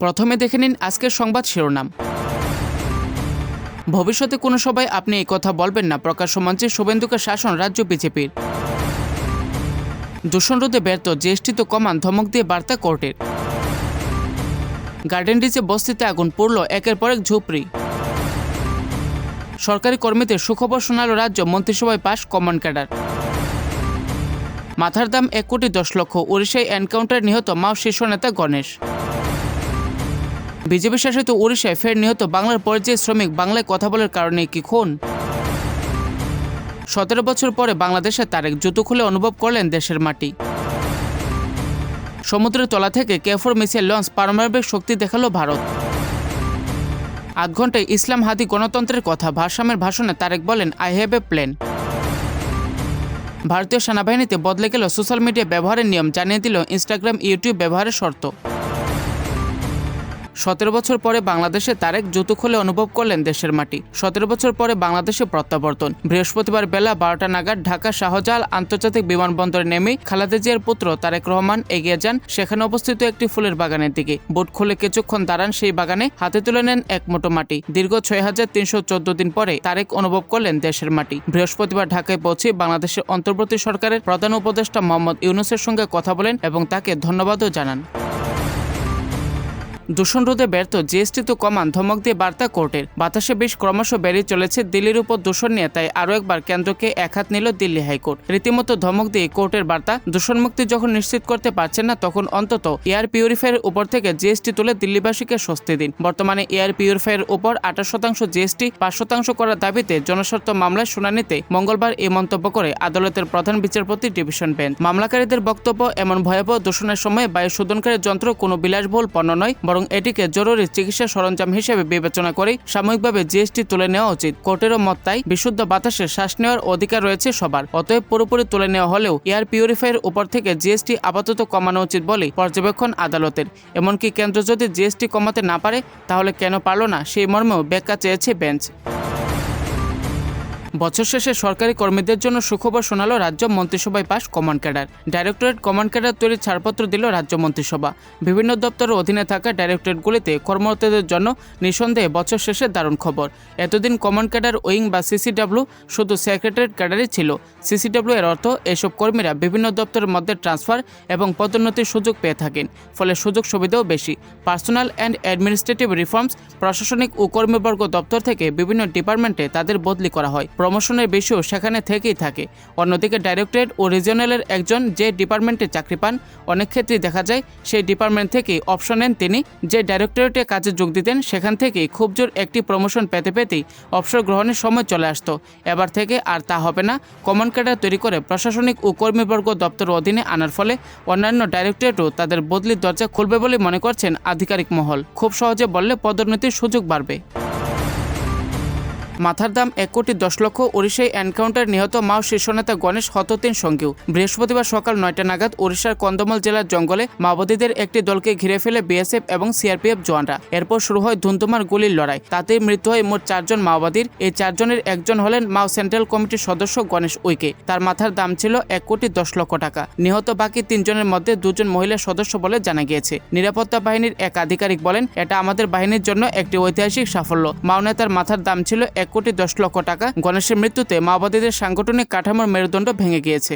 প্রথমে দেখে নিন আজকের সংবাদ শিরোনাম। ভবিষ্যতে কোনো সভায় আপনি এই কথা বলবেন না, প্রকাশ্য মঞ্চে শুভেন্দুকে শাসন রাজ্য বিজেপির। দূষণ রোধে ব্যর্থ, জিএসটি তো কমান, ধমক দিয়ে বার্তা কোর্টের। গার্ডেন রিচে বস্তিতে আগুন, পড়ল একের পর এক ঝুপড়ি। সরকারি কর্মীদের সুখবর শোনাল রাজ্য, মন্ত্রিসভায় পাশ কমন ক্যাডার। মাথার দাম 1,10,00,000, ওড়িশায় এনকাউন্টার নিহত মাও শীর্ষ নেতা গণেশ। বিজেপি শাসিত ওড়িশায় ফের নিহত বাংলার পরিযায়ী শ্রমিক, বাংলায় কথা বলার কারণে কি খুন? 17 বছর পরে বাংলাদেশে তারেক, জুতো খুলে অনুভব করলেন দেশের মাটি। সমুদ্রের তলা থেকে K4 মিসাইল লঞ্চ, পারমাণবিক শক্তি দেখালো ভারত। 8 ঘন্টায় ইসলাম হাদি গণতন্ত্রের কথা, ভারসাম্যের ভাষণে তারেক বলেন আই হ্যাভ এ প্ল্যান। ভারতীয় সেনাবাহিনীতে বদলে গেল সোশ্যাল মিডিয়া ব্যবহারের নিয়ম, জানিয়ে দিল ইনস্টাগ্রাম, ইউটিউব ব্যবহারের শর্ত। 17 বছর পরে বাংলাদেশে তারেক, জুতো খুলে অনুভব করলেন দেশের মাটি। 17 বছর পরে বাংলাদেশে প্রত্যাবর্তন। বৃহস্পতিবার বেলা 12টা নাগাদ ঢাকা শাহজালাল আন্তর্জাতিক বিমানবন্দরে নেমে খালেদা জিয়ার পুত্র তারেক রহমান এগিয়ে যান সেখানে অবস্থিত একটি ফুলের বাগানের দিকে। বুট খুলে কিছুক্ষণ দাঁড়ান সেই বাগানে, হাতে তুলে নেন এক মুঠো মাটি। দীর্ঘ 6,314 দিন পরে তারেক অনুভব করলেন দেশের মাটি। বৃহস্পতিবার ঢাকায় পৌঁছে বাংলাদেশের অন্তর্বর্তী সরকারের প্রধান উপদেষ্টা মোহাম্মদ ইউনূসের সঙ্গে কথা বলেন এবং তাকে ধন্যবাদও জানান। দূষণ রোধে ব্যর্থ, জিএসটি তো কমান, ধমক দিয়ে বার্তা কোর্টের। বাতাসে বিষ ক্রমশ বেড়ে চলেছে দিল্লির উপর দূষণ নিয়ে, তাই আরও একবার কেন্দ্রকে একহাত নিল দিল্লি হাইকোর্ট। রীতিমতো ধমক দিয়ে কোর্টের বার্তা, দূষণমুক্তি যখন নিশ্চিত করতে পারছেন না, তখন অন্তত এয়ার পিউরিফায়ারের উপর থেকে জিএসটি তুলে দিল্লিবাসীকে স্বস্তি দিন। বর্তমানে এয়ার পিউরিফায়ারের উপর 28% জিএসটি 5% করার দাবিতে জনস্বার্থ মামলায় শুনানিতে মঙ্গলবার এই মন্তব্য করে আদালতের প্রধান বিচারপতি ডিভিশন বেঞ্চ। মামলাকারীদের বক্তব্য, এমন ভয়াবহ দূষণের সময় বায়ু শোধনকারী যন্ত্র কোনো বিলাসবহুল পণ্য নয়, বরং এটিকে জরুরি চিকিৎসা সরঞ্জাম হিসেবে বিবেচনা করে সাময়িকভাবে জিএসটি তুলে নেওয়া উচিত। কোর্টেরও মত তাই। বিশুদ্ধ বাতাসে শ্বাস নেওয়ার অধিকার রয়েছে সবার, অতএব পুরোপুরি তুলে নেওয়া হলেও এয়ার পিউরিফায়ারের উপর থেকে জিএসটি আপাতত কমানো উচিত বলে পর্যবেক্ষণ আদালতের। এমনকি কেন্দ্র যদি জিএসটি কমাতে না পারে, তাহলে কেন পারল না, সেই মর্মেও ব্যাখ্যা চেয়েছে বেঞ্চ। বছর শেষে সরকারি কর্মীদের জন্য সুখবর শোনালো রাজ্য, মন্ত্রিসভায় পাশ common cadre. Directorate common cadre তৈরির ছাড়পত্র দিল রাজ্য মন্ত্রিসভা। বিভিন্ন দপ্তরের অধীনে থাকা ডাইরেক্টরেটগুলিতে কর্মরতদের জন্য নিঃসন্দেহে বছর শেষে দারুণ খবর। এতদিন কমন ক্যাডার উইং বা সিসিডব্লিউ শুধু সেক্রেটারিয়েট ক্যাডারই ছিল। সিসিডব্লিউ এর অর্থ এসব কর্মীরা বিভিন্ন দপ্তরের মধ্যে ট্রান্সফার এবং পদোন্নতির সুযোগ পেয়ে থাকেন, ফলে সুযোগ সুবিধাও বেশি। পার্সোনাল অ্যান্ড অ্যাডমিনিস্ট্রেটিভ রিফর্মস, প্রশাসনিক ও কর্মীবর্গ দপ্তর থেকে বিভিন্ন ডিপার্টমেন্টে তাদের বদলি করা হয়। প্রমোশনের বিষয়ও সেখানে থেকেই থাকে। অন্যদিকে ডাইরেক্টরেট ও রিজিওনালের একজন যে ডিপার্টমেন্টে চাকরি পান, অনেক ক্ষেত্রেই দেখা যায় সেই ডিপার্টমেন্ট থেকেই অপশন নেন তিনি। যে ডাইরেক্টরেটে কাজে যোগ দিতেন, সেখান থেকেই খুব জোর একটি প্রমোশন পেতে পেতেই অবসর গ্রহণের সময় চলে আসতো। এবার থেকে আর তা হবে না। কমন ক্যাডার তৈরি করে প্রশাসনিক ও কর্মীবর্গ দপ্তর অধীনে আনার ফলে অন্যান্য ডাইরেক্টরেটও তাদের বদলির দরজা খুলবে বলে মনে করছেন আধিকারিক মহল। খুব সহজে বললে পদোন্নতির সুযোগ বাড়বে। মাথার দাম 1,10,00,000, ওড়িশায় এনকাউন্টার নিহত মাও শীর্ষ নেতা গণেশ, হত 3 সঙ্গীও। বৃহস্পতিবার সকাল 9টা নাগাদ ওড়িশার কন্ধমাল জেলার জঙ্গলে মাওবাদীদের একটি দলকে ঘিরে ফেলে বিএসএফ এবং সিআরপিএফ জওয়ানরা। এরপর শুরু হয় ধুন্ধুমার গুলির লড়াই। তাতেই মৃত্যু হয় মোট 4 জন মাওবাদীর। এই 4 জনের একজন হলেন মাও সেন্ট্রাল কমিটির সদস্য গণেশ উইকে। তার মাথার দাম ছিল 1,10,00,000 টাকা। নিহত বাকি 3 জনের মধ্যে 2 জন মহিলা সদস্য বলে জানা গিয়েছে। নিরাপত্তা বাহিনীর এক আধিকারিক বলেন, এটা আমাদের বাহিনীর জন্য একটি ঐতিহাসিক সাফল্য। মাও নেতার মাথার দাম ছিল 1,10,00,000 টাকা। গণেশের মৃত্যুতে মাওবাদীদের সাংগঠনিক কাঠামোর মেরুদণ্ড ভেঙে গিয়েছে।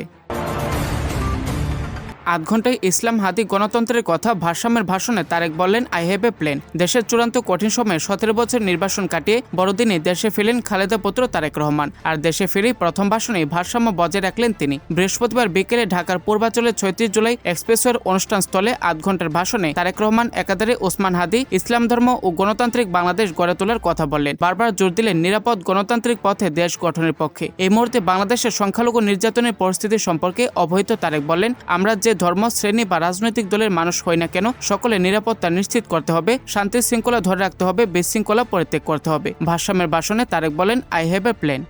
8 ঘন্টায় ইসলাম হাদি গণতন্ত্রের কথা, ভারসাম্যের ভাষণে তারেক বললেন আই হ্যাভ এ প্ল্যান। দেশের চূড়ান্ত কঠিন সময়ে 17 বছর নির্বাসন কাটিয়ে বড়দিনে দেশে ফিরলেন খালেদা পুত্র তারেক রহমান। আর দেশে ফিরেই প্রথম ভাষণে ভারসাম্য বজায় রাখলেন তিনি। বৃহস্পতিবার বিকেলে ঢাকার পূর্বাঞ্চলের 36 জুলাই এক্সপ্রেসওয়ের অনুষ্ঠান স্থলে 8 ঘন্টার ভাষণে তারেক রহমান একাধারে ওসমান হাদি, ইসলাম ধর্ম ও গণতান্ত্রিক বাংলাদেশ গড়ে তোলার কথা বললেন। বারবার জোর দিলেন নিরাপদ গণতান্ত্রিক পথে দেশ গঠনের পক্ষে। এই মুহূর্তে বাংলাদেশের সংখ্যালঘু নির্যাতনের পরিস্থিতি সম্পর্কে অবহিত তারেক বললেন, আমরা যে ধর্ম, শ্রেণী বা রাজনৈতিক দলের মানুষ হই না কেন, সকলে নিরাপত্তা নিশ্চিত করতে হবে, শান্তি শৃঙ্খলা ধরে রাখতে হবে, বিশৃঙ্খলা পরিত্যাগ করতে হবে। ভারসাম্যের ভাষণে তারেক বলেন I have a plan.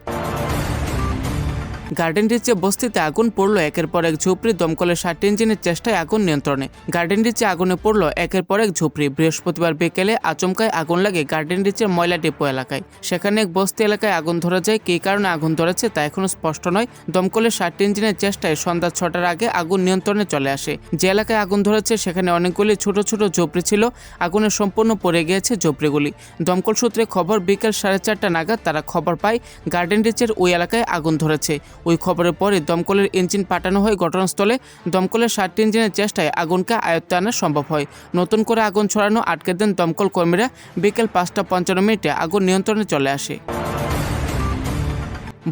Garden রিচে বস্তিতে আগুন পড়ল একের পর এক ঝুপড়ি, দমকলের 60 ইঞ্জিনের চেষ্টায় আগুন নিয়ন্ত্রণে। গার্ডেন রিচে আগুনে পড়ল একের পর এক ঝুপড়ি। বৃহস্পতিবার বিকেলে আচমকায় আগুন লাগে গার্ডেন রিচের ময়লা ডিপো এলাকায়। সেখানে এক বস্তি এলাকায় আগুন ধরা যায়। কী কারণে আগুন ধরেছে তা এখনো স্পষ্ট নয়। দমকলের 60 ইঞ্জিনের চেষ্টায় সন্ধ্যা 6টার আগে আগুন নিয়ন্ত্রণে চলে আসে। যে এলাকায় আগুন ধরেছে সেখানে অনেকগুলি ছোট ছোট ঝুপড়ি ছিল। আগুনে সম্পূর্ণ পড়ে গিয়েছে ঝুপড়িগুলি। দমকল সূত্রে খবর, বিকেল 4:30 নাগাদ তারা খবর পায় গার্ডেন রিচের ওই এলাকায় আগুন ধরেছে। ওই খবরের পরে দমকলের ইঞ্জিন পাঠানো হয় ঘটনাস্থলে। দমকলের 60 ইঞ্জিনের চেষ্টায় আগুনকে আয়ত্তে আনা সম্ভব হয়। নতুন করে আগুন ছড়ানো আটকে দেন দমকল কর্মীরা। বিকেল 5:55 আগুন নিয়ন্ত্রণে চলে আসে।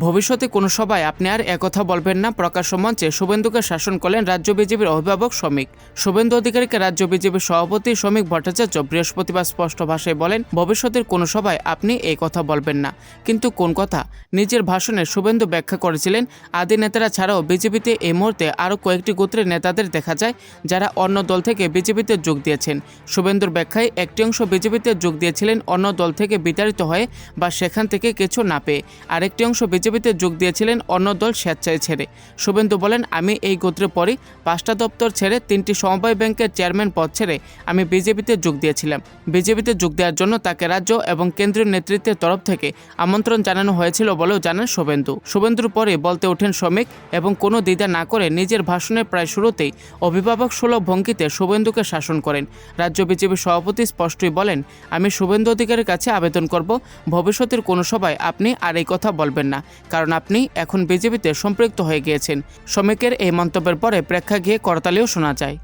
ভবিষ্যতে কোনো সভায় আপনি আর একথা বলবেন না, প্রকাশ্য মঞ্চে শুভেন্দুকে শাসন করলেন রাজ্য বিজেপির অভিভাবক শ্রমিক। শুভেন্দু অধিকারীকে রাজ্য বিজেপির সভাপতি শ্রমিক ভট্টাচার্য বৃহস্পতিবার স্পষ্ট ভাষায় বলেন, ভবিষ্যতের কোনো সভায় আপনি এই কথা বলবেন না। কিন্তু কোন কথা? নিজের ভাষণে শুভেন্দু ব্যাখ্যা করেছিলেন, আদি নেতারা ছাড়াও বিজেপিতে এই মুহূর্তে আরও কয়েকটি গোত্রের নেতাদের দেখা যায় যারা অন্য দল থেকে বিজেপিতে যোগ দিয়েছেন। শুভেন্দুর ব্যাখ্যায় একটি অংশ বিজেপিতে যোগ দিয়েছিলেন অন্য দল থেকে বিতাড়িত হয়ে বা সেখান থেকে কিছু না পেয়ে, আরেকটি অংশ বিজেপিতে যোগ দিয়েছিলেন অন্য দল স্বেচ্ছায় ছেড়ে। শুভেন্দু বলেন, আমি এই গোত্রে পড়ি। 5টা দপ্তর ছেড়ে 3টি সমবায় ব্যাংকের চেয়ারম্যান পদ ছেড়ে আমি বিজেপিতে যোগ দিয়েছিলাম। বিজেপিতে যোগ দেওয়ার জন্য তাকে রাজ্য এবং কেন্দ্রীয় নেতৃত্বের তরফ থেকে আমন্ত্রণ জানানো হয়েছিল বলেও জানান শুভেন্দু। শুভেন্দুর পরে বলতে ওঠেন শ্রমিক এবং কোনো দ্বিধা না করে নিজের ভাষণের প্রায় শুরুতেই অভিভাবক সুলভ ভঙ্গিতে শুভেন্দুকে শাসন করেন। রাজ্য বিজেপির সভাপতি স্পষ্টই বলেন, আমি শুভেন্দু অধিকারীর কাছে আবেদন করব, ভবিষ্যতের কোনো সভায় আপনি আর এই কথা বলবেন না, কারণ আপনি এখন বিজেপিতে সম্পৃক্ত হয়ে গিয়েছেন। শ্রমিকের এই মন্তব্যের পরে প্রেক্ষাগৃহে করতালিও শোনা যায়।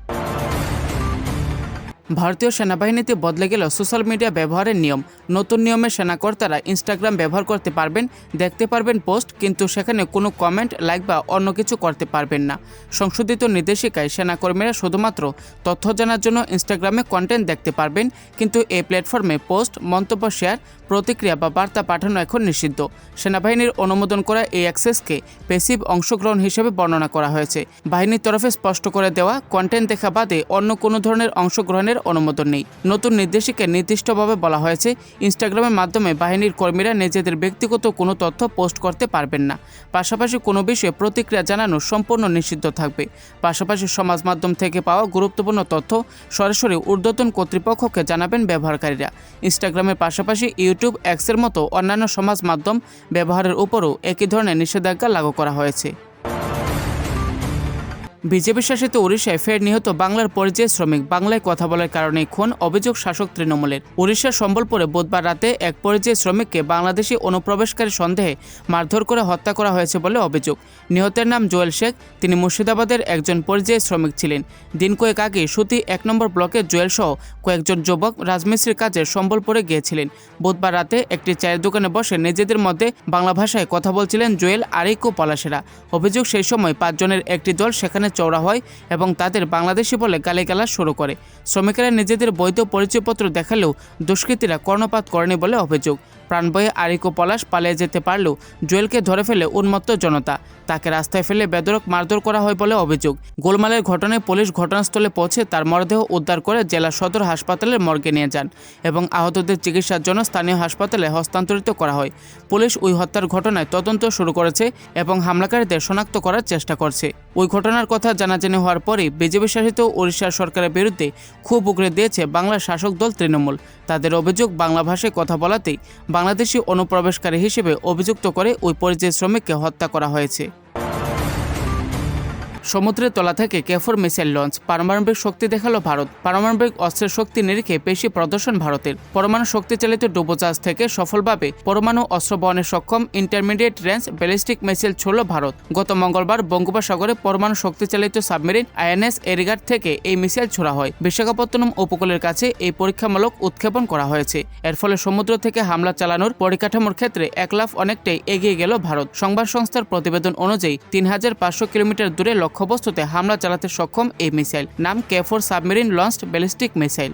ভারতীয় সেনাবাহিনীতে বদলে গেল সোশ্যাল মিডিয়া ব্যবহারের নিয়ম। নতুন নিয়মে সেনাকর্তারা ইনস্টাগ্রাম ব্যবহার করতে পারবেন, দেখতে পারবেন পোস্ট, কিন্তু সেখানে কোনো কমেন্ট, লাইক বা অন্য কিছু করতে পারবেন না। সংশোধিত নির্দেশিকায় সেনাকর্মীরা শুধুমাত্র তথ্য জানার জন্য ইনস্টাগ্রামে কন্টেন্ট দেখতে পারবেন, কিন্তু এই প্ল্যাটফর্মে পোস্ট, মন্তব্য শেয়ার, প্রতিক্রিয়া বা বার্তা পাঠানো এখন নিষিদ্ধ। সেনাবাহিনীর অনুমোদন করা এই অ্যাক্সেসকে প্যাসিভ অংশগ্রহণ হিসেবে বর্ণনা করা হয়েছে। বাহিনীর তরফে স্পষ্ট করে দেওয়া কন্টেন্ট দেখা বাদে অন্য কোনো ধরনের অংশগ্রহণের অনুমোদন নেই। নতুন নির্দেশিকায় নির্দিষ্টভাবে বলা হয়েছে, ইনস্টাগ্রামের মাধ্যমে বাহিনীর কর্মীরা নিজেদের ব্যক্তিগত কোনো তথ্য পোস্ট করতে পারবেন না। পাশাপাশি কোনো বিষয়ে প্রতিক্রিয়া জানানো সম্পূর্ণ নিষিদ্ধ থাকবে। পাশাপাশি সমাজ মাধ্যম থেকে পাওয়া গুরুত্বপূর্ণ তথ্য সরাসরি ঊর্ধ্বতন কর্তৃপক্ষকে জানাবেন ব্যবহারকারীরা। ইনস্টাগ্রামের পাশাপাশি ইউটিউব, এক্সের মতো অন্যান্য সমাজ মাধ্যম ব্যবহারের উপরও একই ধরনের নিষেধাজ্ঞা লাগু করা হয়েছে। বিজেপি শাসিত উড়িষ্যায় ফের নিহত বাংলার পরিযায়ী শ্রমিক। বাংলায় কথা বলার কারণে খুন, অভিযোগ শাসক তৃণমূলের। উড়িষ্যার সম্বলপুরে বুধবার রাতে এক পরিযায়ী শ্রমিককে বাংলাদেশি অনুপ্রবেশকারী সন্দেহে মারধর করে হত্যা করা হয়েছে বলে অভিযোগ। নিহতের নাম জুয়েল শেখ। তিনি মুর্শিদাবাদের একজন পরিযায়ী শ্রমিক ছিলেন। দিন কয়েক আগে সুতি 1 নম্বর ব্লকের জুয়েল সহ কয়েকজন যুবক রাজমিস্ত্রির কাজে সম্বলপুরে গিয়েছিলেন। বুধবার রাতে একটি চায়ের দোকানে বসে নিজেদের মধ্যে বাংলা ভাষায় কথা বলছিলেন জুয়েল, আরিক ও পলাশেরা। অভিযোগ, সেই সময় 5 জনের একটি দল সেখানে চওড়া হয় এবং তাদের বাংলাদেশি বলে গালিগালাজ শুরু করে। শ্রমিকেরা নিজেদের বৈধ পরিচয়পত্র দেখালেও দুষ্কৃতীরা কর্ণপাত করেনি বলে অভিযোগ। প্রাণভয়ে আরিক ও পলাশ পালিয়ে যেতে পারলেও জুয়েলকে ধরে ফেলে উন্মত্ত জনতা। তাকে রাস্তায় ফেলে বেধড়ক মারধর করা হয় বলে অভিযোগ। গোলমালের ঘটনায় পুলিশ ঘটনাস্থলে পৌঁছে তার মরদেহ উদ্ধার করে জেলা সদর হাসপাতালের মর্গে নিয়ে যান এবং আহতদের চিকিৎসার জন্য স্থানীয় হাসপাতালে হস্তান্তরিত করা হয়। পুলিশ ওই হত্যার ঘটনায় তদন্ত শুরু করেছে এবং হামলাকারীদের শনাক্ত করার চেষ্টা করছে। ওই ঘটনার কথা জানাজানি হওয়ার পরেই বিজেপি শাসিত ওড়িশার সরকারের বিরুদ্ধে ক্ষোভ উগরে দিয়েছে বাংলার শাসক দল তৃণমূল। তাদের অভিযোগ, বাংলা ভাষায় কথা বলাতেই বাংলাদেশি অনুপ্রবেশকারী হিসেবে অভিযুক্ত করে ওই পরিযায়ী শ্রমিককে হত্যা করা হয়েছে। সমুদ্রের তলা থেকে KFOR মিসাইল লঞ্চ। পারমাণবিক শক্তি দেখালো ভারত। পারমাণবিক অস্ত্রের শক্তি নিরিখে পেশি প্রদর্শন ভারতের। পরমাণু শক্তিচালিত ডুবোজাহাজ থেকে সফলভাবে পরমাণু অস্ত্র বহনে সক্ষম ইন্টারমিডিয়েট রেঞ্জ ব্যালিস্টিক মিসাইল ছুড়ল ভারত। গত মঙ্গলবার বঙ্গোপসাগরে পরমাণু শক্তিচালিত সাবমেরিন INS এরিগাট থেকে এই মিসাইল ছোড়া হয়। বিশাখাপত্তনম উপকূলের কাছে এই পরীক্ষামূলক উৎক্ষেপণ করা হয়েছে। এর ফলে সমুদ্র থেকে হামলা চালানোর পরিকাঠামোর ক্ষেত্রে 1 লাফ অনেকটাই এগিয়ে গেল ভারত। সংবাদ সংস্থার প্রতিবেদন অনুযায়ী 3500 কিলোমিটার দূরে লক্ষ্যবস্তুতে হামলা চালাতে সক্ষম এই মিসাইল নাম KFOR submarine launched ballistic missile.